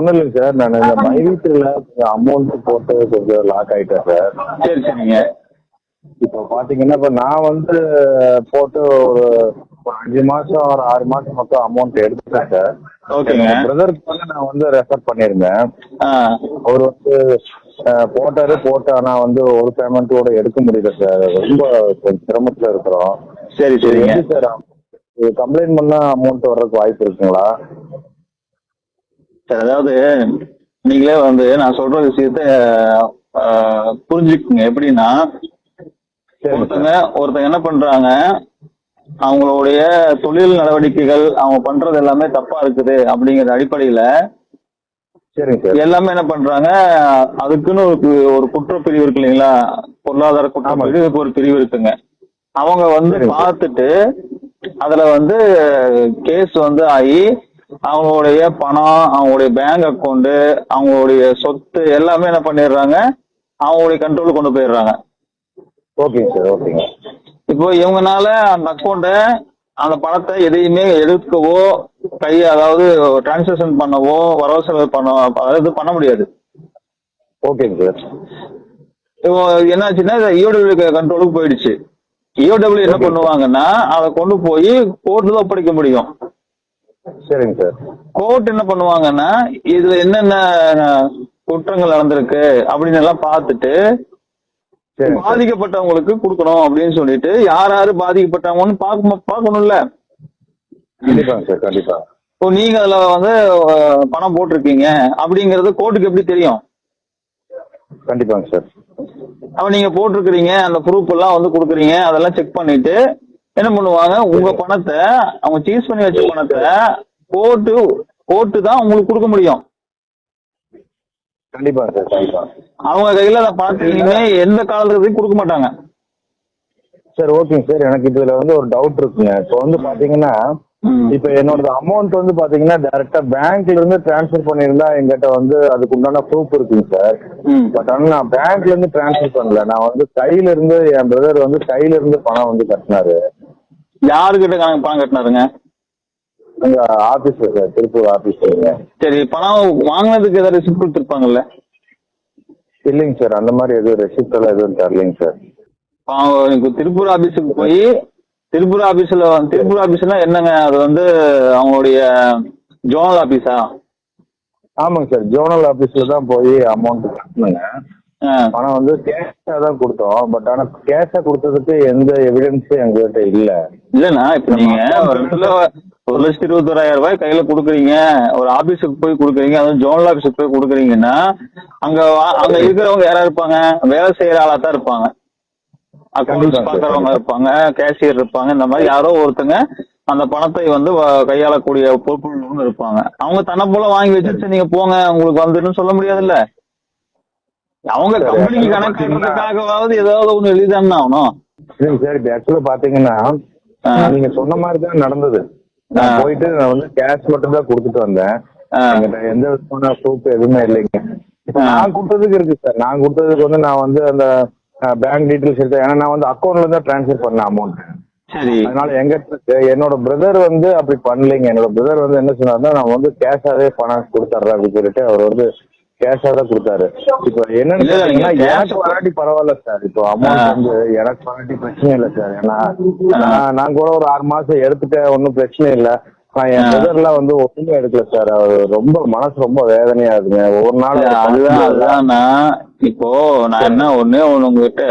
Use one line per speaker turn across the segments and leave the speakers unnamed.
ஒண்ணும் இல்லைங்க சார். நான் இந்த மைவீட்டில் அமௌண்ட் போட்டு கொஞ்சம் லாக் ஆயிட்டேன் சார்.
சரி சரிங்க.
இப்போ பாத்தீங்கன்னா இப்ப நான் வந்து போட்டு ஒரு 5 மாசம் ஒரு 6 மாசம் மொத்தம் அமௌண்ட் எடுத்துட்டேன் சார்.
ஓகேங்க.
பிரதருக்கு வந்து நான் வந்து ரெஃபர் பண்ணியிருந்தேன்.
ஆ
அவர் வந்து போட்டு ஆனா வந்து ஒரு பேமெண்ட் கூட எடுக்க முடியல சார். ரொம்ப கொஞ்சம் சிரமத்துல இருக்கிறோம்.
சரி சரிங்க.
எப்படி சார் கம்ப்ளைண்ட் பண்ணா அமௌண்ட் வர்றதுக்கு வாய்ப்பு இருக்குங்களா?
சார் அதாவது நீங்களே வந்து நான் சொல்ற விஷயத்த புரிஞ்சுக்குங்க. எப்படின்னா ஒருத்தங்க என்ன பண்றாங்க, அவங்களுடைய தொழில் நடவடிக்கைகள் அவங்க பண்றது எல்லாமே தப்பா இருக்குது அப்படிங்கிற அடிப்படையில
சரிங்க சார்.
எல்லாமே என்ன பண்றாங்க, அதுக்குன்னு ஒரு குற்றப்பிரிவு இருக்கு இல்லைங்களா, பொருளாதார குற்றப்பிரிவு ஒரு பிரிவு இருக்குங்க. அவங்க வந்து பார்த்துட்டு அதுல வந்து கேஸ் வந்து ஆகி அவங்களுடைய பணம், அவங்களுடைய பேங்க் அக்கௌண்ட், அவங்களுடைய சொத்து எல்லாமே என்ன பண்ணிடுறாங்க, அவங்களுடைய கண்ட்ரோலுக்கு கொண்டு போயிடுறாங்க.
ஓகேங்க சார். ஓகேங்க.
இப்போ இவங்கனால அந்த அக்கௌண்ட அந்த பணத்தை எதையுமே எடுக்கவோ அதாவது டிரான்சாக்சன் பண்ணவோ வரவு செலவு அதாவது பண்ண முடியாது.
ஓகேங்க சார்.
இப்போ என்னாச்சுன்னா இஓடபிள்யூ கண்ட்ரோலுக்கு போயிடுச்சு. இஓடபிள்யூ என்ன பண்ணுவாங்கன்னா அதை கொண்டு போய் கோர்ட்ல தான் ஒப்படைக்க முடியும்.
சரிங்க சார்.
கோர்ட் என்ன பண்ணுவாங்கன்னா இதுல என்னென்ன குற்றங்கள் நடந்திருக்கு அப்படின்னு எல்லாம் பார்த்துட்டு பாதிக்கப்பட்டவங்களுக்கு கொடுக்கணும் அப்படின்னு சொல்லிட்டு யார் யாரு பாதிக்கப்பட்டவங்கன்னு பார்க்கணும்ல.
கண்டிப்பாங்க சார். கண்டிப்பா.
இப்போ நீங்க அதுல வந்து பணம் போட்டிருக்கீங்க அப்படிங்கறது கோர்ட்டுக்கு எப்படி தெரியும்?
கண்டிப்பாங்க சார்.
அப்ப நீங்க போட்டிருக்கிறீங்க, அந்த ப்ரூஃப் எல்லாம் வந்து கொடுக்குறீங்க, அதெல்லாம் செக் பண்ணிட்டு என்ன பண்ணுவாங்க, உங்க பணத்தை அவங்க சீஸ் பண்ணி வச்ச பணத்தை கோர்ட்டு தான் உங்களுக்கு கொடுக்க முடியும்.
கண்டிப்பா சார். கண்டிப்பா.
அவங்க கையில அதை பணத்தை எந்த காலத்துக்கு கொடுக்க மாட்டாங்க
சார். ஓகேங்க சார். எனக்கு இதுல வந்து ஒரு டவுட் இருக்குங்க. இப்போ வந்து பாத்தீங்கன்னா இப்ப என்னோட அமௌண்ட் வந்து பாத்தீங்கன்னா டைரக்டா பேங்க்ல இருந்து டிரான்ஸ்பர் பண்ணிருந்தா எங்கிட்ட வந்து அதுக்கு உண்டான ப்ரூஃப் இருக்குங்க சார். பட் ஆனா நான் பேங்க்ல இருந்து டிரான்ஸ்பர் பண்ணல. நான் வந்து கையில இருந்து என் பிரதர் வந்து கையில இருந்து பணம் வந்து கட்டினாரு.
யாருக்கிட்ட பணம் கட்டினாருங்க?
எங்க ஆபீஸ்ல சார், திருப்பூர் ஆபீஸ்ல.
சரி, பணம் வாங்கினதுக்கு ஏதாவது ரெசிப்ட் கொடுத்துருப்பாங்கல்ல?
இல்லைங்க சார், அந்த மாதிரி எதுவும் ரெசிப்ட் எல்லாம் எதுவும் தரலைங்க சார்.
திருப்பூர் ஆபீஸுக்கு போய் திருப்பூர் ஆபீஸ்ல என்னங்க, அது வந்து அவங்களுடைய ஜோனல் ஆபீஸா?
ஆமாங்க சார், ஜோனல் ஆபீஸ்ல தான் போய் அமௌண்ட் கட்டணுங்க. பணம் வந்து கேஷா தான் கொடுத்தோம். பட் ஆனா கேஷா கொடுத்ததுக்கு எந்த எவிடன்ஸும் எங்ககிட்ட இல்லைண்ணா.
இப்ப நீங்க ஒரு இடத்துல 1,21,000 கையில கொடுக்குறீங்க, ஒரு ஆபீஸுக்கு போய் கொடுக்குறீங்க, அதுவும் ஜோனல் ஆபீஸுக்கு போய் கொடுக்குறீங்கன்னா அங்க இருக்கிறவங்க யாரா இருப்பாங்க? வேலை செய்யற ஆளா தான் இருப்பாங்க. அக்கௌண்ட்ஸ் பாக்குறவங்க இருப்பாங்க, கேஷியர் இருப்பாங்க. இந்த மாதிரி யாரோ ஒருத்தங்க அந்த பணத்தை வந்து கையாளக்கூடிய பொறுப்புள்ளவங்க இருப்பாங்க. அவங்க தன்னை போல வாங்கி வச்சுட்டு நீங்க போங்க உங்களுக்கு வந்துடும் சொல்ல முடியாதுல்ல. அவங்க கம்பெனிக்கு கணக்காவது ஏதாவது ஒண்ணு எழுதிதானே ஆகணும்.
சார் இப்ப ஆக்சுவலா பாத்தீங்கன்னா நீங்க சொன்ன மாதிரி தான் நடந்தது. நான் போயிட்டு நான் வந்து கேஷ் மட்டும் தான் கொடுத்துட்டு வந்தேன். எந்த விதமான ப்ரூஃப் எதுவுமே இல்லைங்க. நான் கொடுத்ததுக்கு இருக்கு சார். நான் கொடுத்ததுக்கு வந்து நான் வந்து அந்த பேங்க் டீட்டெயில்ஸ் எடுத்தேன். ஏன்னா நான் வந்து அக்கௌண்ட்ல தான் டிரான்ஸ்ஃபர் பண்ணேன் அமௌண்ட். அதனால என்னோட பிரதர் வந்து அப்படி பண்ணலைங்க. என்னோட பிரதர் வந்து என்ன சொன்னாருன்னா, நான் வந்து கேஷாவே பணம் கொடுத்துட்றேன் அப்படின்னு சொல்லிட்டு அவர் வந்து கேஷா தான் கொடுத்தாரு. இப்போ என்னன்னு எனக்கு வராட்டி பரவாயில்ல சார். இப்போ அமௌண்ட் வந்து எனக்கு வராட்டி பிரச்சனை இல்லை சார். ஏன்னா நான் கூட ஒரு 6 மாசம் எடுத்துட்டேன், ஒன்றும் பிரச்சனை இல்லை. நான் என் பிரதர்லாம் வந்து ஒண்ணுமே எடுக்கல சார். அவர் ரொம்ப மனசு ரொம்ப வேதனையா இருக்குங்க ஒவ்வொரு நாளும்.
அதுதான் இப்போ நான் என்ன ஒண்ணு உங்ககிட்ட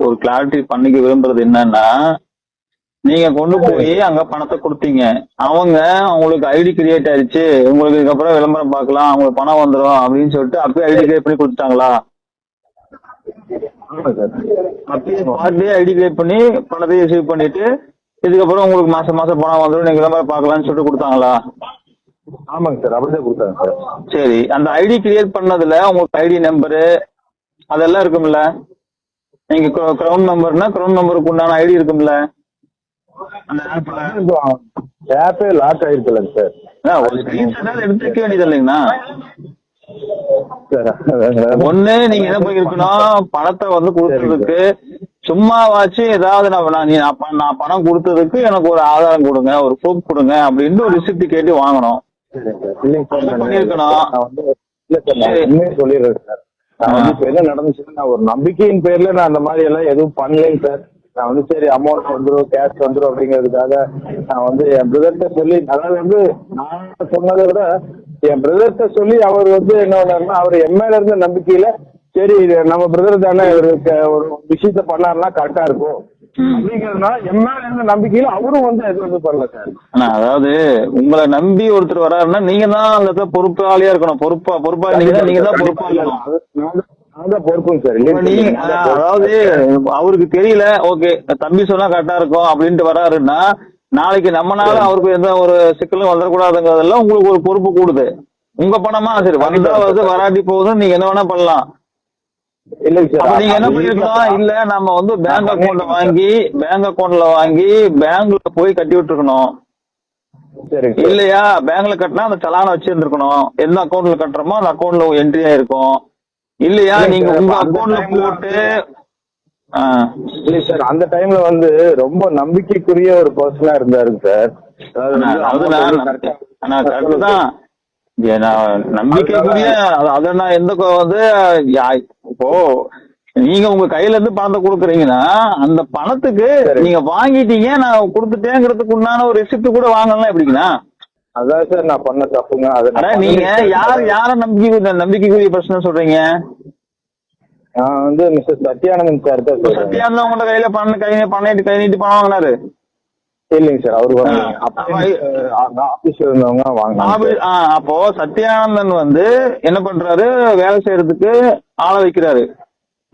ஒரு கிளாரிட்டி பண்ணிக்க விரும்புறது என்னன்னா, நீங்க கொண்டு போய் அங்க பணத்தை கொடுத்தீங்க, உங்களுக்கு ஐடி கிரியேட் ஆயிடுச்சு, உங்களுக்கு இதுக்கப்புறம் விளம்பரம் பார்க்கலாம், அவங்களுக்கு பணம் வந்துடும் அப்படின்னு சொல்லிட்டு அப்பயே ஐடி கிரியேட் பண்ணி கொடுத்துட்டாங்களா? அப்பயே ஐடி கிரியேட் பண்ணி பணத்தை ரிசீவ் பண்ணிட்டு இதுக்கப்புறம் உங்களுக்கு மாசம் மாசம் பணம் வந்துடும், நீங்க விளம்பரம் பார்க்கலாம்னு சொல்லிட்டு கொடுத்தாங்களா?
ஆமாங்க சார், அப்படிதான் கொடுத்தாங்க சார்.
சரி, அந்த ஐடி கிரியேட் பண்ணதுல உங்களுக்கு ஐடி நம்பரு அதெல்லாம் இருக்கும்ல? நீங்க கிரவுண்ட் நம்பர்னா கிரவுண்ட் நம்பருக்கு உண்டான ஐடி இருக்கும்ல?
அந்த ஆப்பே லாக் ஆயிருக்குல்ல சார்.
ஒரு ஸ்கிரீன்ஷாட் எடுத்துக்க வேண்டியது இல்லைங்கண்ணா. ஒண்ணு நீங்க என்ன பண்ணிருக்கணும், பணத்தை வந்து கொடுத்ததுக்கு சும்மாவாச்சு ஏதாவது நான் பணம் கொடுத்ததுக்கு எனக்கு ஒரு ஆதாரம் கொடுங்க, ஒரு ப்ரூஃப் கொடுங்க அப்படின்னு ஒரு ரிசிப்ட் கேட்டு வாங்கணும்.
சரிங்க சார். இல்லைங்க சார்,
அது பண்ணிருக்கணும்.
நான் வந்து இல்ல சார், நான் உண்மையை சொல்லிடுறேன் சார். நான் வந்து இப்ப என்ன நடந்துச்சுன்னா, நான் ஒரு நம்பிக்கையின் பேர்ல நான் அந்த மாதிரி எல்லாம் எதுவும் பண்ணலைங்க சார். நான் வந்து சரி அமௌண்ட் வந்துடும், கேஷ் வந்துடும் அப்படிங்கிறதுக்காக நான் வந்து என் பிரதர்கிட்ட சொல்லி, அதாவது வந்து நான் சொன்னதை விட என் பிரதர்கிட்ட சொல்லி அவர் வந்து என்ன பண்ணாருன்னா, அவர் என் மேல இருந்த நம்பிக்கையில சரி இது நம்ம பிரதர் தானே இவருக்கு ஒரு விஷயத்த பண்ணாருன்னா கரெக்டா இருக்கும் அப்படிங்கிறதுனால என் மேல இருந்த நம்பிக்கையில அவரும் வந்து எதுவும் பண்ணல சார்.
அதாவது உங்களை நம்பி ஒருத்தர் வராருன்னா நீங்க தான் அந்த இடத்துல பொறுப்பாளியா இருக்கணும். பொறுப்பா நீங்க தான் பொறுப்பாளி இருக்கணும்.
நான் பொறுப்புங்க சார்.
நீங்க அதாவது அவருக்கு தெரியல, ஓகே தம்பி சொன்னா கரெக்டா இருக்கும் அப்படின்ட்டு வராருன்னா நாளைக்கு நம்மனால அவருக்கு எந்த ஒரு சிக்கலும் வந்துடக்கூடாதுங்கிறதெல்லாம் உங்களுக்கு ஒரு பொறுப்பு கூடுது. உங்க பணமா சரி வந்தா வந்து வராட்டி போகுதுன்னு நீங்க என்ன வேணா பண்ணலாம்.
இல்லைங்க சார்,
அப்ப நீங்க என்ன பண்ணிருக்கலாம், இல்ல நம்ம வந்து பேங்க் அக்கௌண்ட்ல வாங்கி பேங்க்ல போய் கட்டி விட்டுருக்கணும். இல்லையா பேங்க்ல கட்டினா அந்த சலான வச்சிருந்துருக்கணும். எந்த அக்கௌண்ட்ல கட்டுறோமோ அந்த அக்கௌண்ட்ல என்ட்ரி ஆயிருக்கும். இல்லையா நீங்க உங்க அக்கௌண்ட்ல போட்டு
இல்ல சார், அந்த டைம்ல வந்து ரொம்ப நம்பிக்கைக்குரிய ஒரு பர்சனா இருந்தாருங்க சார்.
கரெக்ட் தான், நம்பிக்கைக்குரிய. அத நான் எந்த வந்து இப்போ நீங்க உங்க கையில இருந்து பணத்தை கொடுக்குறீங்கன்னா அந்த பணத்துக்கு நீங்க வாங்கிட்டீங்க நான் கொடுத்துட்டேங்கிறதுக்கு உண்டான ஒரு ரெசிப்ட் கூட வாங்கலாம் எப்படிங்கண்ணா?
அதான் சார் நான் பண்ண தப்புங்க.
நீங்க யார நம்பிக்கைக்குரிய பிரச்சனை சொல்றீங்க?
நான் வந்து மிஸ்டர் சத்யானந்தன் சார் தான்.
சத்யானந்தன் உங்களோட கையில கை நீட்டி பணம் வாங்கினாரு?
இல்லைங்க சார், அவரு ஆபீஸ்ல இருந்தவங்க வாங்கினாங்க.
அப்போ சத்யானந்தன் வந்து என்ன பண்றாரு, வேலை செய்யறதுக்கு ஆளை வைக்கிறாரு,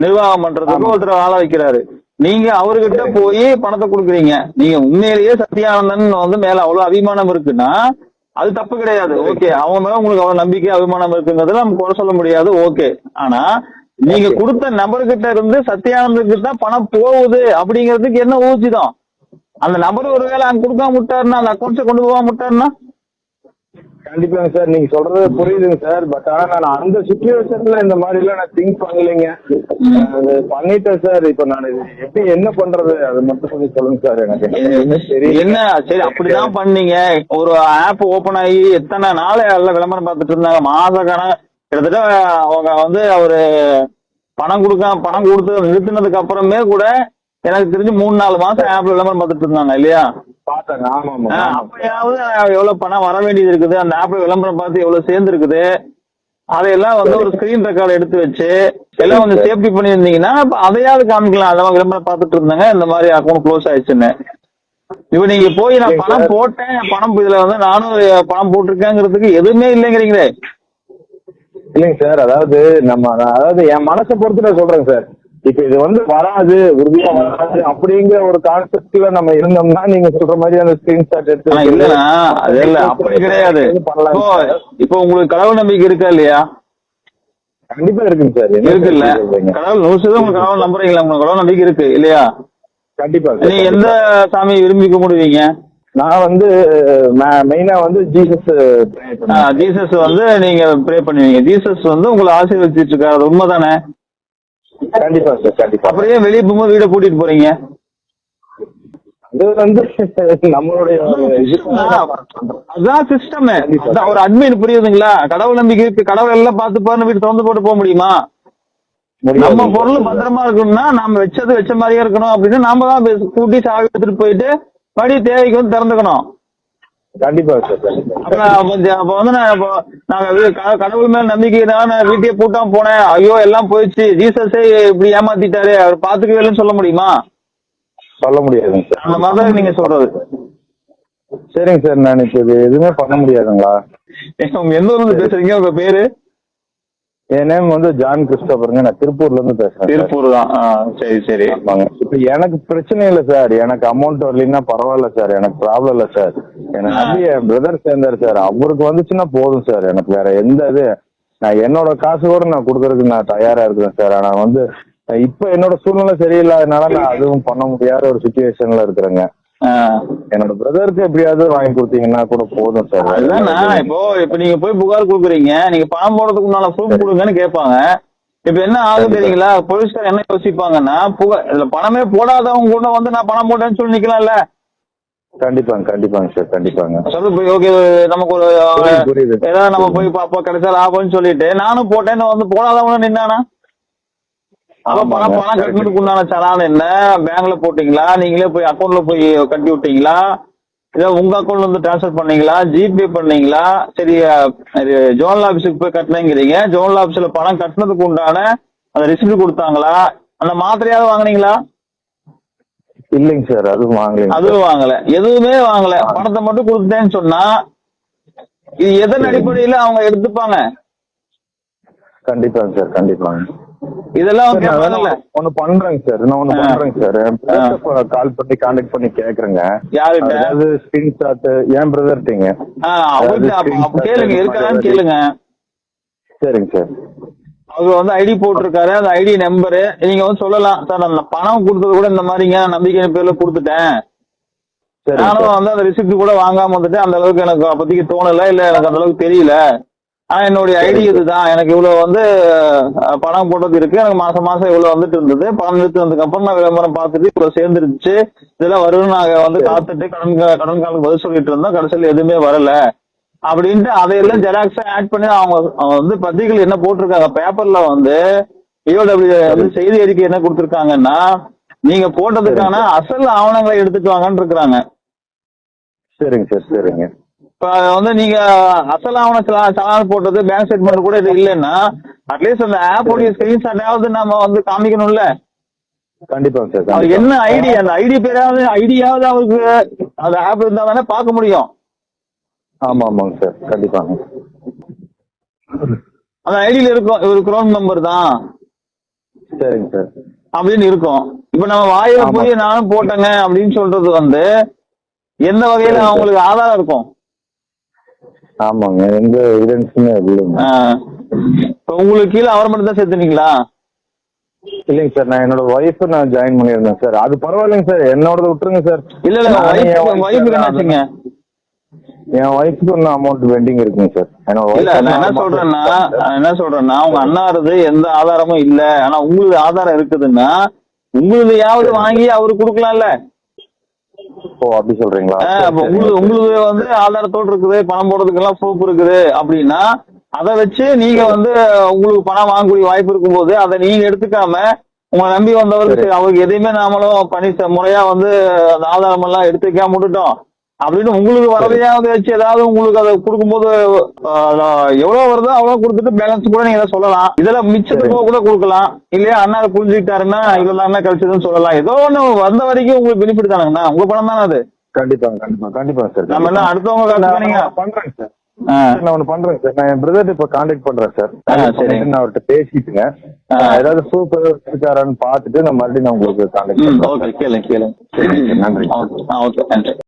நிர்வாகம் பண்றதுக்கு ஒருத்தர் ஆளை வைக்கிறாரு. நீங்க அவர்கிட்ட போய் பணத்தை கொடுக்குறீங்க. நீங்க உண்மையிலேயே சத்யானந்தன் வந்து மேல அவ்வளவு அபிமானம் இருக்குன்னா அது தப்பு கிடையாது. ஓகே, அவங்க மேல உங்களுக்கு அவ்வளவு நம்பிக்கை அபிமானம் இருக்குங்கிறத நம்ம குறை சொல்ல முடியாது. ஓகே, ஆனா நீங்க கொடுத்த நபர்கிட்ட இருந்து சத்யானந்தன் தான் பணம் போகுது அப்படிங்கிறதுக்கு என்ன ஊர்ஜிதம்? அந்த நபர் ஒருவேளை அங்க கொடுக்காம விட்டாருன்னா, அந்த அக்கௌண்ட்ஸை கொண்டு போகாம விட்டாருன்னா?
கண்டிப்பாங்க சார், நீங்க சொல்றது புரியுதுங்க சார். பட் ஆனா நான் அந்த சிச்சுவேஷன்ல இந்த மாதிரி எல்லாம் நான் திங்க் பண்ணலைங்க. பண்ணிட்டேன் சார். இப்ப நான் எப்படி என்ன பண்றது அது மட்டும் கொஞ்சம் சொல்லுங்க சார். எனக்கு
என்ன சரி அப்படிதான் பண்ணீங்க. ஒரு ஆப் ஓபன் ஆகி எத்தனை நாள் எல்லாம் விளம்பரம் பார்த்துட்டு இருந்தாங்க, மாசக்கான கிட்டத்தட்ட அவங்க வந்து அவரு பணம் கொடுத்து நிறுத்தினதுக்கு அப்புறமே கூட எனக்கு தெரிஞ்சு 3-4 மாசம் ஆப்ல விளம்பரம் பார்த்துட்டு இருந்தாங்க இல்லையா? அப்பயாவது எவ்வளவு பணம் வர வேண்டியது இருக்குது, அந்த ஆப்ல விளம்பரம் பார்த்து எவ்வளவு சேர்ந்து இருக்குது, அதையெல்லாம் வந்து ஒரு ஸ்கிரீன் ரெக்கார்டு எடுத்து வச்சு எல்லாம் கொஞ்சம் சேஃப்டி பண்ணியிருந்தீங்கன்னா அதையாவது காமிக்கலாம். அதெல்லாம் விளம்பரம் பார்த்துட்டு இருந்தாங்க, இந்த மாதிரி அக்கௌண்ட் க்ளோஸ் ஆயிடுச்சுன்னு. இப்ப நீங்க போய் நான் பணம் போட்டேன், பணம் இதுல வந்து நானும் பணம் போட்டிருக்கேங்கிறதுக்கு எதுவுமே இல்லைங்கிறீங்களே.
இல்லைங்க சார், அதாவது என் மனசை பொறுத்து நான் சொல்றேங்க சார். இப்ப இது வந்து வராது, உறுதியா வராது அப்படிங்கிற ஒரு கான்செப்ட்ல நம்ம இருந்தோம்னா நீங்க சொல்ற மாதிரி அந்த ஸ்கிரீன்ஷாட் எடுத்து
இல்லனா அது இல்ல, அப்படி கிடையாது. இப்போ உங்களுக்கு கடவுள் நம்பிக்கை இருக்கா இல்லையா?
கண்டிப்பா இருக்குங்க சார்.
இருக்குல்ல, கடவுள் 100% உங்களுக்கு கடவுள் நம்புறீங்களா? உங்களுக்கு கடவுள் நம்பிக்கை இருக்கு இல்லையா?
கண்டிப்பா.
நீங்க எந்த சாமியை விரும்பி கும்பிடுவீங்க?
நான் வந்து மெயினா வந்து ஜீசஸ்
வந்து நீங்க ப்ரே பண்ணுவீங்க. ஜீசஸ் வந்து உங்களை ஆசீர்வதிச்சிட்டு இருக்காரு, அது உண்மைதானே?
கண்டிப்பா சார், கண்டிப்பா.
அப்படியே வெளியே போகும்போது வீட பூட்டிட்டு போறீங்க?
அது வந்து நம்மளுடைய
அதான் சிஸ்டம். ஒரு அட்மின், புரியுதுங்களா? கடவுள் நம்பிக்கை இருக்கு, கடவுள் எல்லாம் பார்த்து பாருன்னு வீட்டு திறந்து போட்டு போக முடியுமா? நம்ம பொருள் பத்திரமா இருக்கணும்னா நாம வச்ச மாதிரியே இருக்கணும் அப்படின்னு நாம தான் கூட்டி சாவி எடுத்துட்டு போயிட்டு மறுபடியும் தேவைக்கு வந்து திறந்துக்கணும்.
கண்டிப்பா சார்.
அப்ப வந்து நாங்க கடவுள் மேல நம்பிக்கை நான் வீட்டையே பூட்டாம போனேன், ஐயோ எல்லாம் போயிடுச்சு, ஜீசஸே இப்படி ஏமாத்திட்டாரு, அவர் பாத்துக்கவே இல்லைன்னு சொல்ல முடியுமா?
சொல்ல முடியாதுங்க சார்.
அந்த மாதிரி நீங்க சொல்றது
சரிங்க சார். நான் இப்ப இது எதுவுமே பண்ண முடியாதுங்களா?
உங்க எந்த ஊர்ல இருந்து பேசுறீங்க? உங்க பேரு?
என் நேம் வந்து ஜான் கிறிஸ்டோபருங்க. நான் திருப்பூர்ல இருந்து பேசுறேன்.
திருப்பூர் தான். சரி சரி.
இப்ப எனக்கு பிரச்சனை இல்லை சார். எனக்கு அமௌண்ட் வரலைன்னா பரவாயில்ல சார், எனக்கு ப்ராப்ளம் இல்லை சார். எனக்கு வந்து என் பிரதர் சேர்ந்தாரு சார், அவருக்கு வந்துச்சுன்னா போதும் சார். எனக்கு வேற எந்த இது, நான் என்னோட காசு கூட நான் கொடுக்கறதுக்கு நான் தயாரா இருக்கிறேன் சார். ஆனா வந்து இப்ப என்னோட சூழ்நிலை சரியில்லாதனால நான் அதுவும் பண்ண முடியாத ஒரு சுச்சுவேஷன்ல இருக்கிறேங்க. என்னோட பிரதருக்கு எப்படியாவது வாங்கி கொடுத்தீங்கன்னா கூட போதும் சார்.
இப்ப நீங்க போய் புகார் கொடுக்குறீங்க, நீங்க பணம் போடுறதுக்கு முன்னால ப்ரூஃப் கொடுங்கன்னு கேட்பாங்க. இப்ப என்ன ஆகும் தெரியுங்களா? போலீஸ்கார் என்ன யோசிப்பாங்கன்னா, இதுல பணமே போடாதவங்க கூட வந்து நான் பணம் போட்டேன்னு சொல்லி நிக்கலாம்ல.
கண்டிப்பாங்க சார் கண்டிப்பாங்க.
சொல்லு ஓகே, நமக்கு ஒரு
புரியுது.
ஏதாவது நம்ம போய் பாப்போம் கிடைச்சா லாபம்னு சொல்லிட்டு நானும் போட்டேன்னு வந்து போடாதவனும் நின்னானா? அப்ப பணம் கட்டுறதுக்கு உண்டான சலான் என்ன? பேங்க்ல போட்டீங்களா, நீங்களே போய் அக்கௌண்ட்ல போய் கட்டி விட்டீங்களா, இல்ல உங்க அக்கௌண்ட்ல இருந்து டிரான்ஸ்பர் பண்ணீங்களா, ஜிபே பண்ணீங்களா? சரி, ஜோனல் ஆபீஸுக்கு போய் கட்டினீங்கிறீங்க, ஜோனல் ஆபீஸ்ல பணம் கட்டினதுக்கு உண்டான அந்த ரிசிப்ட் கொடுத்தாங்களா? அந்த மாத்திரையாவது வாங்குனீங்களா?
இல்லைங்க சார், அதுவும் வாங்கலைங்க.
அதுவும் வாங்கல, எதுவுமே வாங்கல, பணத்தை மட்டும் கொடுத்துட்டேன்னு சொன்னா இது எதன் அடிப்படையில அவங்க எடுத்துப்பாங்க?
கண்டிப்பாங்க சார் கண்டிப்பாங்க.
இதெல்லாம்
ஒண்ணு பண்றேங்க சார், கால் பண்ணி கான்டாக்ட் பண்ணி கேக்குறேங்க.
யாருகிட்ட?
அதாவது ஸ்கிரீன்ஷாட் என் பிரதர்ட்டீங்க.
கேளுங்க, இருக்கான்னு கேளுங்க.
சரிங்க சார்.
அவர் வந்து ஐடி போட்டிருக்காரு, அந்த ஐடி நம்பரு நீங்க வந்து சொல்லலாம், சார் அந்த பணம் கொடுத்தது கூட இந்த மாதிரிங்க நம்பிக்கை பேர்ல கொடுத்துட்டேன், நானும் வந்து அந்த ரிசிப்ட் கூட வாங்காம வந்துட்டேன், அந்த அளவுக்கு எனக்கு அப்போதைக்கு தோணல, இல்ல எனக்கு அந்த அளவுக்கு தெரியல, ஆனா என்னுடைய ஐடி இதுதான், எனக்கு இவ்வளவு வந்து பணம் போட்டது இருக்கு, எனக்கு மாசம் மாசம் இவ்வளவு வந்துட்டு இருந்தது, பணம் எடுத்து வந்ததுக்கு அப்புறம் நான் விளம்பரம் பார்த்துட்டு இவ்வளவு சேர்ந்துருச்சு, இதெல்லாம் வரும்னு நாங்க வந்து காத்துட்டு கடன் காலுக்கு பதில் சொல்லிட்டு இருந்தோம், கடைசியில் எதுவுமே வரல அப்படின்ட்டு அதையெல்லாம் ஜெராக்ஸா ஆட் பண்ணி அவங்க வந்து பத்திரிகைகள் என்ன போட்டிருக்காங்க, பேப்பர்ல வந்து EOW வந்து செய்தி அறிக்கை என்ன கொடுத்திருக்காங்கன்னா, நீங்க போட்டதுக்கான அசல் ஆவணங்களை எடுத்துட்டு வாங்கன்னு இருக்கிறாங்க.
சரிங்க சார் சரிங்க.
இப்ப வந்து நீங்க அசல் ஆவணம் சலான் போட்டது, பேங்க் ஸ்டேட்மெண்ட் கூட இது இல்லைன்னா அட்லீஸ்ட் அந்த ஆப்போடைய ஸ்கிரீன்ஷாட்டாவது நம்ம வந்து காமிக்கணும்ல.
கண்டிப்பா சார்.
அவருக்கு என்ன ஐடி, அந்த ஐடியாவது அவருக்கு அந்த ஆப் இருந்தா தானே பார்க்க முடியும்.
ஆமாங்க சார் கண்டிப்பாங்க.
அந்த ஐடியில இருக்கும் இவரு குரோன் நம்பர் தான்.
சரிங்க சார்.
அப்படின்னு இருக்கும். இப்ப நம்ம வாயில போய் நானும் போட்டேங்க அப்படின்னு சொல்றது வந்து எந்த வகையில அவங்களுக்கு ஆதாரம் இருக்கும்?
ஆமாங்க, எந்த எவிடன்ஸுமே இல்லைங்க.
இப்ப உங்களுக்கு கீழே அவர் மட்டும் தான் சேர்த்துனீங்களா?
இல்லைங்க சார், நான் என்னோட ஒய்ஃப் நான் ஜாயின் பண்ணியிருந்தேன் சார். அது பரவாயில்லைங்க சார், என்னோட விட்டுருங்க சார்.
இல்ல ஒய்ஃபுக்கு என்னாச்சுங்க?
என் ஒய்ஃபுக்கு ஒன்னும் அமௌண்ட் பெண்டிங் இருக்குங்க சார்.
நான் என்ன சொல்றேன்னா உங்க அண்ணாருது எந்த ஆதாரமும் இல்ல, ஆனா உங்களுக்கு ஆதாரம் இருக்குதுன்னா உங்களுதையாவது வாங்கி அவரு குடுக்கலாம்ல.
ஓ அப்படி சொல்றீங்களா?
உங்களுக்கு வந்து ஆதாரத்தோடு இருக்குது, பணம் போடுறதுக்கு எல்லாம் ப்ரூஃப் இருக்குது அப்படின்னா அதை வச்சு நீங்க வந்து உங்களுக்கு பணம் வாங்கக்கூடிய வாய்ப்பு இருக்கும் போது அதை நீங்க எடுத்துக்காம உங்களை நம்பி வந்தவருக்கு அவருக்கு எதையுமே நாமளும் பண்ணி முறையா வந்து அந்த ஆதாரம் எல்லாம் எடுத்து வைக்காம விட்டுட்டோம் அப்படின்னு உங்களுக்கு வரதையாவது வச்சு ஏதாவது உங்களுக்கு அதை கொடுக்கும்போது எவ்வளவு வருதோ அவ்வளவு கொடுத்துட்டு பேலன்ஸ் கூட நீங்க சொல்லலாம். இதெல்லாம் மிச்சத்துக்கு கூட கொடுக்கலாம், இல்லையா அண்ணா புரிஞ்சுக்கிட்டாருன்னா இதெல்லாம் கிடைச்சதுன்னு சொல்லலாம். ஏதோ ஒண்ணு வந்த வரைக்கும் உங்களுக்கு பெனிஃபிட் தானுங்கண்ணா, உங்க பணம் தானே அது.
கண்டிப்பா சார்.
நம்ம எல்லாம் அடுத்தவங்க
பண்றேங்க சார். நான் ஒண்ணு பண்றேன் சார், நான் என் பிரதர் இப்ப கான்டாக்ட் பண்றேன் சார். நான் அவர்கிட்ட பேசிட்டுங்க, ஏதாவது சூப்பர் இருக்காரான்னு பாத்துட்டு நான் மறுபடியும் நான் உங்களுக்கு கான்டாக்ட் பண்றேன்.
கேளுங்க.
நன்றி.
ஓகே நன்றி.